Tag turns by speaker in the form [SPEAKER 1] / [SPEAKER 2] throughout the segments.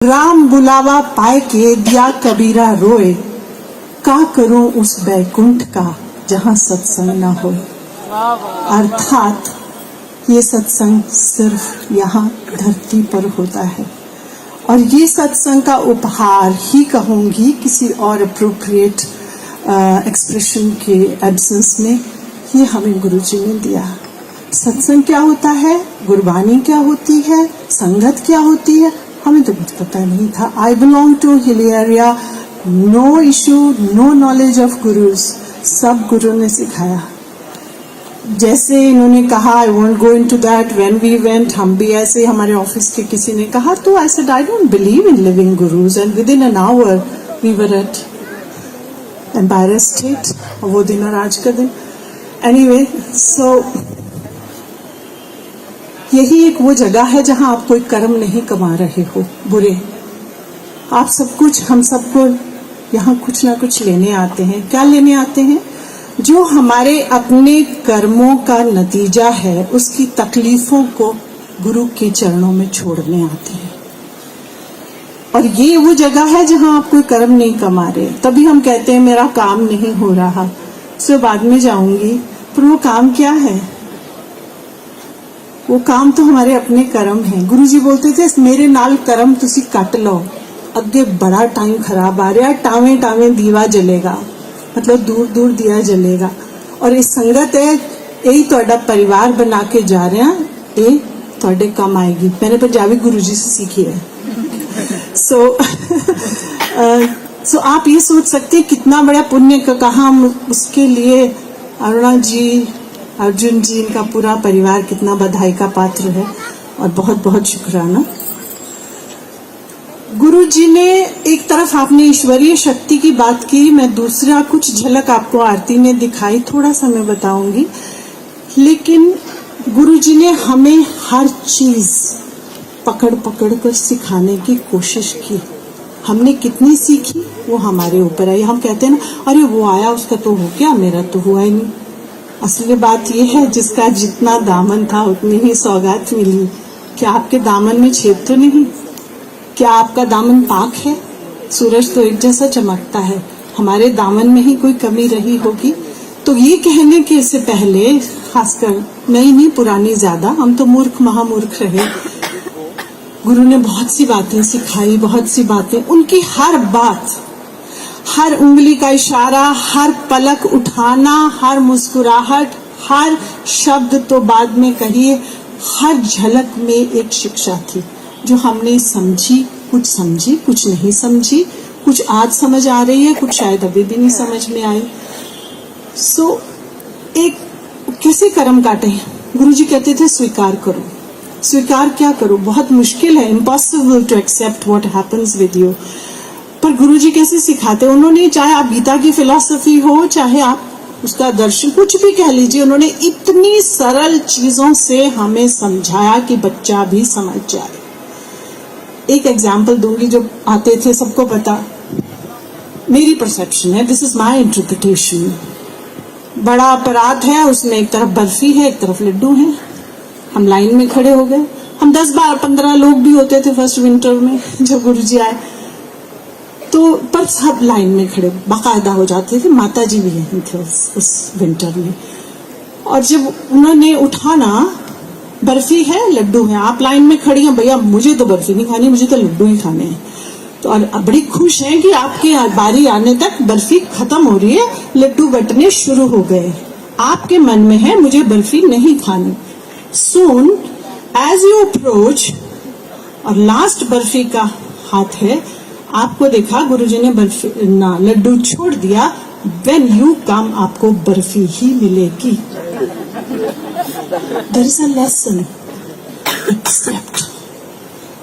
[SPEAKER 1] राम बुलावा पाए के दिया कबीरा रोए, का करूं उस बैकुंठ का जहां सत्संग न हो। अर्थात ये सत्संग सिर्फ यहाँ धरती पर होता है और ये सत्संग का उपहार ही कहूंगी, किसी और अप्रोप्रिएट एक्सप्रेशन के एब्सेंस में ये हमें गुरुजी ने दिया। सत्संग क्या होता है, गुरबानी क्या होती है, संगत क्या होती है, हमें तो कुछ पता नहीं था। I belong to hill area, no issue, no knowledge of gurus, सब गुरु ने सिखाया। जैसे इन्होंने कहा, I won't go into that, when we went, हम भी ऐसे, हमारे ऑफिस के किसी ने कहा तो I said I don't believe in living gurus, and within an hour we were at Empire State, वो दिन और आज का दिन। एनीवे, सो यही एक वो जगह है जहां आप कोई कर्म नहीं कमा रहे हो बुरे, आप सब कुछ, हम सबको यहाँ कुछ ना कुछ लेने आते हैं। क्या लेने आते हैं? जो हमारे अपने कर्मों का नतीजा है, उसकी तकलीफों को गुरु के चरणों में छोड़ने आते हैं। और ये वो जगह है जहां आप कोई कर्म नहीं कमा रहे। तभी हम कहते हैं मेरा काम नहीं हो रहा, सो बाद में जाऊंगी, पर वो काम क्या है? वो काम तो हमारे अपने कर्म हैं। गुरुजी बोलते थे मेरे नाल कर्म तुसी कट लो, अगे बड़ा टाइम खराब आ रहा, टावे टावे दीवा जलेगा, मतलब दूर दूर दिया जलेगा। और इस संगत है, यही तुहाडा परिवार बना के जा रहे हैं, ये तुहाडे काम आएगी। मैंने पंजाबी गुरुजी से सीखी है। सो आप ये सोच सकते हैं कितना बड़ा पुण्य का कहा हम उसके लिए। अरुणा जी, अर्जुन जी, इनका पूरा परिवार कितना बधाई का पात्र है और बहुत बहुत शुक्राना। गुरु जी ने एक तरफ आपने ईश्वरीय शक्ति की बात की, मैं दूसरा कुछ झलक आपको आरती ने दिखाई, थोड़ा सा मैं बताऊंगी। लेकिन गुरु जी ने हमें हर चीज पकड़ पकड़ कर सिखाने की कोशिश की। हमने कितनी सीखी वो हमारे ऊपर है। हम कहते हैं ना, अरे वो आया उसका तो हो गया, मेरा तो हुआ ही नहीं। असली बात यह है, जिसका जितना दामन था उतनी ही सौगात मिली। क्या आपके दामन में छेद तो नहीं? क्या आपका दामन पाक है? सूरज तो एक जैसा चमकता है, हमारे दामन में ही कोई कमी रही होगी। तो ये कहने के से पहले, खासकर नई नहीं पुरानी ज्यादा, हम तो मूर्ख महामूर्ख रहे। गुरु ने बहुत सी बातें सिखाई, बहुत सी बातें, उनकी हर बात, हर उंगली का इशारा, हर पलक उठाना, हर मुस्कुराहट, हर शब्द तो बाद में कहिए, हर झलक में एक शिक्षा थी जो हमने समझी, कुछ नहीं समझी, कुछ आज समझ आ रही है, कुछ शायद अभी भी नहीं समझ में आई। एक कैसे कर्म काटे? गुरुजी कहते थे स्वीकार करो। स्वीकार क्या करो? बहुत मुश्किल है, impossible to accept what happens with you. पर गुरुजी कैसे सिखाते? उन्होंने, चाहे आप गीता की फिलॉसफी हो, चाहे आप उसका दर्शन, कुछ भी कह लीजिए, उन्होंने इतनी सरल चीजों से हमें समझाया कि बच्चा भी समझ जाए। एक एग्जाम्पल दूंगी, जो आते थे सबको पता, मेरी परसेप्शन है, दिस इज माय इंटरप्रिटेशन। बड़ा अपराध है, उसमें एक तरफ बर्फी है, एक तरफ लड्डू है। हम लाइन में खड़े हो गए, हम 10, 12, 15 लोग भी होते थे फर्स्ट विंटर में जब गुरुजी आए तो, पर सब लाइन में खड़े बाकायदा हो जाते थे। माता जी भी यहीं थे उस विंटर में। और जब उन्होंने उठाना, बर्फी है, लड्डू है, आप लाइन में खड़ी हैं, भैया मुझे तो बर्फी नहीं खानी, मुझे तो लड्डू ही खाने हैं। तो और बड़ी खुश हैं कि आपके बारी आने तक बर्फी खत्म हो रही है, लड्डू बंटने शुरू हो गए। आपके मन में है मुझे बर्फी नहीं खानी। सून एज यू अप्रोच, और लास्ट बर्फी का हाथ है, आपको देखा गुरुजी ने बर्फी ना लड्डू छोड़ दिया। व्हेन यू कम, आपको बर्फी ही मिलेगी। There is a lesson,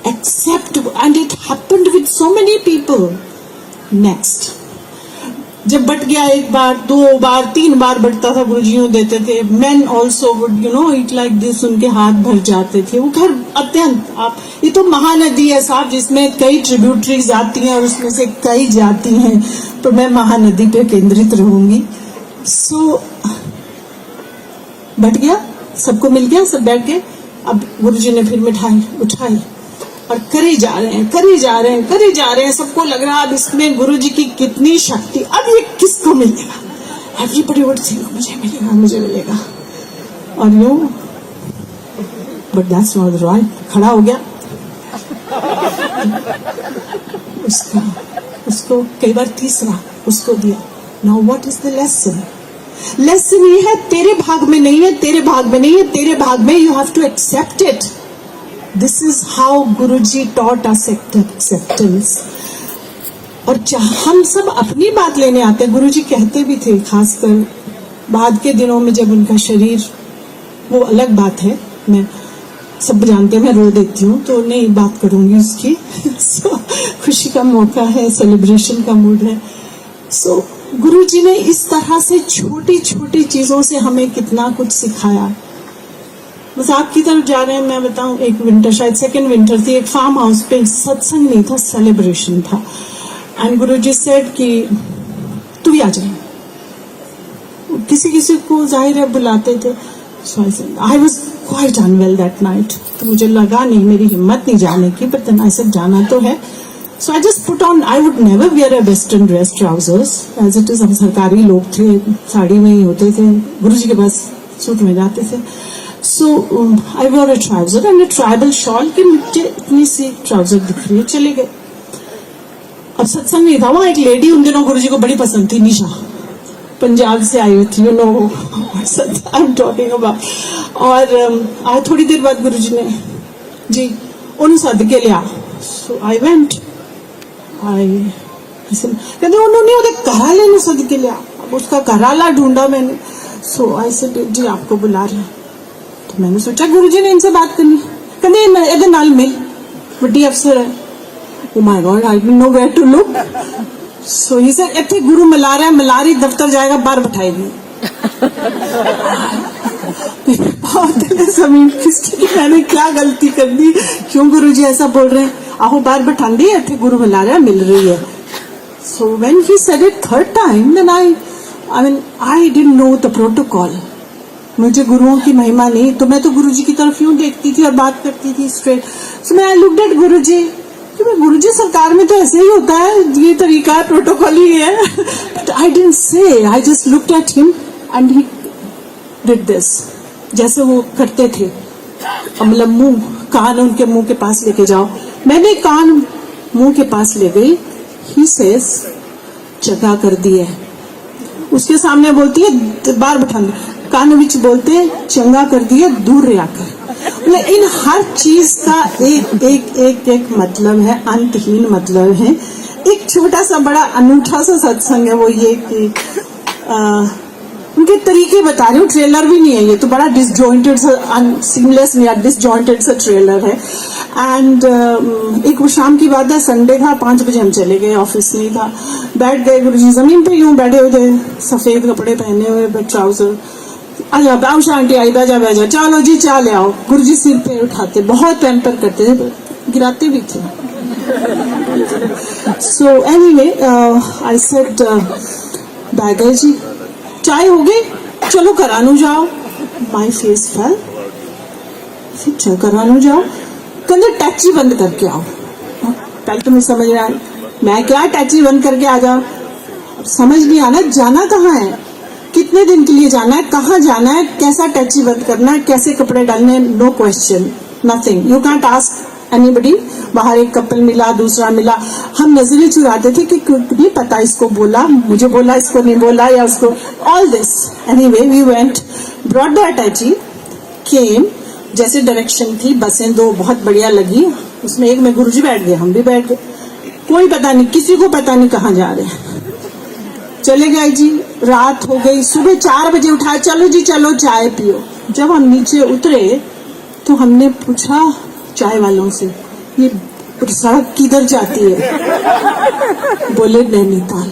[SPEAKER 1] accept, and it happened with so many people. Next, जब बट गया, एक बार, 2 बार, 3 बार बटता था, गुरुजियों देते थे। Main also would eat like this, उनके हाथ भर जाते थे। वो घर अत्यंत, आप, ये तो महानदी है साहब, जिसमें कई ट्रिब्यूटरीज आती हैं और उसमें से कई जाती हैं, तो मैं महानदी पे केंद्रित रहूंगी। बट गया, सबको मिल गया, सब बैठ गए। अब गुरुजी ने फिर मिठाई उठाई, और करे जा रहे हैं। सबको लग रहा है अब इसमें गुरुजी की कितनी शक्ति, अब ये किसको मिलेगा? एवरीबॉडी वुड थिंक मुझे मिलेगा। और यूं, बट दैट्स नॉट राइट। खड़ा हो गया, उसको कई बार तीसरा उसको दिया। Now what is the lesson? Lesson ये है, तेरे भाग में नहीं है, तेरे भाग में you have to accept it. This is how Guruji taught us acceptance. और हम सब अपनी बात लेने आते हैं। गुरुजी कहते भी थे, खासकर बाद के दिनों में जब उनका शरीर, वो अलग बात है, मैं सब जानते हैं मैं रो देती हूँ तो नहीं बात करूंगी उसकी। so, खुशी का मौका है, सेलिब्रेशन का मूड है। सो गुरुजी ने इस तरह से छोटी छोटी चीजों से हमें कितना कुछ सिखाया। बस आपकी तरफ जा रहे हैं, मैं बताऊं, एक विंटर, शायद सेकेंड विंटर थी, एक फार्म हाउस पे सत्संग नहीं था, सेलिब्रेशन था। एंड गुरुजी सेड कि तू भी आ जाए। किसी को जाहिर है बुलाते थे। So I was quite unwell that night, तो मुझे लगा नहीं, मेरी हिम्मत नहीं जाने की, बट देन आई सेड जाना तो है। So I just put on, I would never wear a western dress, trousers, as it is. हम सरकारी लोग थे, साड़ी में ही होते थे, गुरुजी के पास सूट में जाते थे। So I wore a trouser and a tribal shawl, कि मुझे इतनी सी ट्राउजर दिख रही है, चले गए। अब सत्संग नहीं था, वहां एक लेडी उन दिनों गुरुजी को बड़ी पसंद थी, निशा, पंजाब से आई हुई थी, you know I am talking about. और आज थोड़ी देर बाद गुरुजी ने जी उन्हें सद के लिया। सो आई वेंट, कहते उन्होंने घराले ने सद के लिया। अब उसका घराला ढूंढा मैंने। सो आई सेड जी आपको बुला रहे हैं। तो मैंने सोचा गुरुजी ने इनसे बात करनी, कहते इधर नाल मिल, बड़ी अफसर है। Oh my God, I didn't know where to look. So he said, इतने गुरु मिला रहा है, मलारी दफ्तर जाएगा, बाहर बैठाएगी। जमीन खिसकी, मैंने क्या गलती कर दी, क्यों गुरुजी ऐसा बोल रहे हैं? आहो बाहर बैठा दी, इतने गुरु मिला रहा है, मिल रही है। So when he said it third time, then I didn't know the protocol. मुझे गुरुओं की महिमा नहीं, तो मैं तो गुरुजी की तरफ यूं देखती थी और बात करती थी straight. So I looked at गुरुजी, गुरुजी सरकार में तो ऐसे ही होता है, ये तरीका है, प्रोटोकॉल ही है। But I didn't say, I just looked at him and he did this, जैसे वो करते थे। मतलब मुंह, कान उनके मुंह के पास लेके जाओ। मैंने कान मुंह के पास ले गई। ही सेज जगह कर दी है, उसके सामने बोलती है बार बैठा, कान विच बोलते चंगा कर दिया, दूर रहा कर। इन हर चीज का एक मतलब है, अंतहीन मतलब है। एक छोटा सा बड़ा अनूठा सा सत्संग है, वो ये कि उनके तरीके बता रही हूँ, ट्रेलर भी नहीं है ये तो, बड़ा डिसजॉइंटेड सा, सीमलेस या डिसजॉइंटेड सा ट्रेलर है। एंड एक वो शाम की बात है, संडे था, 5 बजे हम चले गए, ऑफिस नहीं था, बैठ गए गुरुजी जमीन पे, यूं बैठे हुए थे, सफेद कपड़े पहने हुए, ट्राउजर। आजा बाउश आंटी आई, बैजा बैजा, चलो जी चाय ले आओ। गुरुजी सिर पे उठाते, बहुत पैम्पर करते थे, गिराते भी थे। सो एनीवे आई सेड बैगर जी चाय हो गई, चलो करानू जाओ। माई फेस फेल, चलो करानू जाओ। कहते टैक्सी बंद करके आओ। पहले तो मैं समझ रहा है, मैं क्या टैक्सी बंद करके आ जाओ, समझ नहीं आना जाना कहाँ है, कितने दिन के लिए जाना है, कहाँ जाना है, कैसा टैक्सी बंद करना है, कैसे कपड़े डालने, no question, nothing, you can't ask anybody. बाहर एक कपल मिला, दूसरा मिला, हम नजरें चुराते थे कि नहीं पता इसको बोला, मुझे बोला, इसको नहीं बोला, या उसको, all this. Anyway we went, brought the अटैची, केम, जैसे डायरेक्शन थी, बसें 2 बहुत बढ़िया लगी, उसमें एक में गुरुजी बैठ गए, हम भी बैठ गए, कोई पता नहीं, किसी को पता नहीं कहाँ जा रहे हैं। चले गए जी, रात हो गई, सुबह 4 बजे उठाए, चलो जी चलो चाय पियो। जब हम नीचे उतरे तो हमने पूछा चाय वालों से, ये सड़क किधर जाती है? बोले नैनीताल।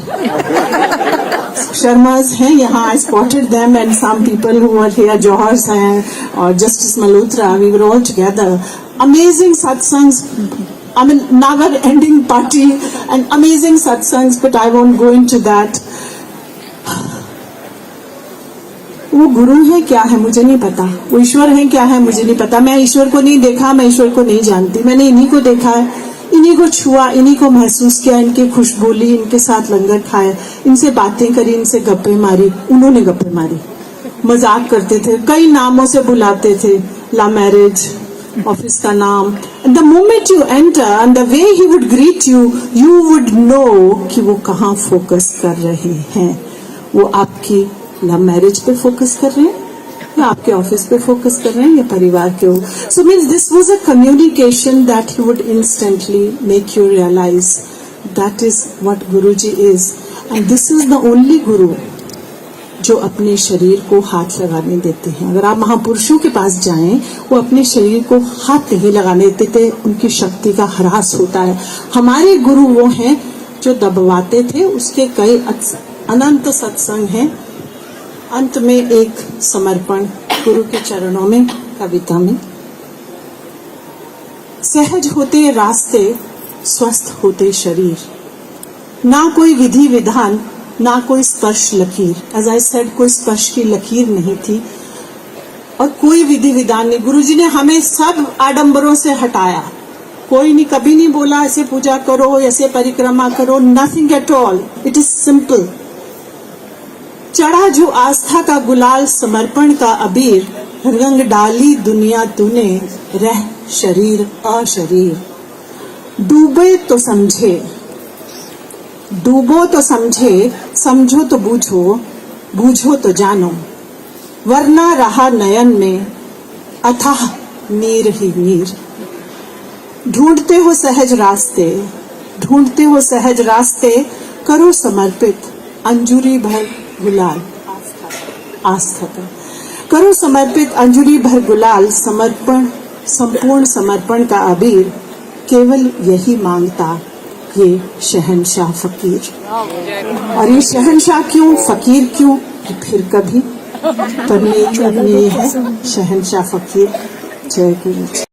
[SPEAKER 1] शर्मास हैं यहाँ, I spotted them and some people who are here, Johars हैं और justice Malhotra, we were all together. Amazing satsangs, I mean, never-ending party and amazing satsangs, but I won't go into that. वो गुरु है क्या है मुझे नहीं पता, वो ईश्वर है क्या है मुझे नहीं पता, मैं ईश्वर को नहीं देखा, मैं ईश्वर को नहीं जानती, मैंने इन्हीं को देखा है, इन्हीं को छुआ, इन्हीं को महसूस किया, इनकी खुशबू ली, इनके साथ लंगर खाया, इनसे बातें करी, इनसे गप्पे मारी, उन्होंने गप्पे मारी, मजाक करते थे, कई नामों से बुलाते थे, ला मैरिज, ऑफिस का नाम, the moment you enter and the way he would greet you, you would know कि वो कहाँ फोकस कर रहे हैं, वो आपकी लव मैरिज पे फोकस कर रहे हैं या आपके ऑफिस पे फोकस कर रहे हैं या परिवार के हो. So means this was a communication that he would instantly make you realise that is what Guruji is, and this is the only guru जो अपने शरीर को हाथ लगाने देते हैं. अगर आप महापुरुषों के पास जाएं, वो अपने शरीर को हाथ नहीं लगाने देते, उनकी शक्ति का ह्रास होता है. हमारे गुरु वो हैं जो दबवाते थे, उसके कई अनंत सत्संग हैं. अंत में एक समर्पण गुरु के चरणों में, कविता में. सहज होते रास्ते, स्वस्थ होते शरीर, ना कोई विधि विधान, ना कोई स्पर्श लकीर. एज आई सेड, कोई स्पर्श की लकीर नहीं थी और कोई विधि विधान नहीं. गुरुजी ने हमें सब आडंबरों से हटाया. कोई नहीं, कभी नहीं बोला ऐसे पूजा करो, ऐसे परिक्रमा करो, nothing at all. It is simple. चढ़ा जो आस्था का गुलाल, समर्पण का अबीर, रंग डाली दुनिया तूने, रह शरीर अशरीर. डूबे तो समझे, डूबो तो समझे, समझो तो बूझो, बूझो तो जानो, वरना रहा नयन में अथाह नीर ही नीर. ढूंढते हो सहज रास्ते, ढूंढते हो सहज रास्ते, करो समर्पित अंजुरी भर गुलाल, आस्था का करो समर्पित अंजुरी भर गुलाल. समर्पण, संपूर्ण समर्पण का अबीर, केवल यही मांगता ये शहंशाह फकीर. और ये शहंशाह क्यों, फकीर क्यों, फिर कभी परमेश्वर ने है शहंशाह फकीर. जय गुरु.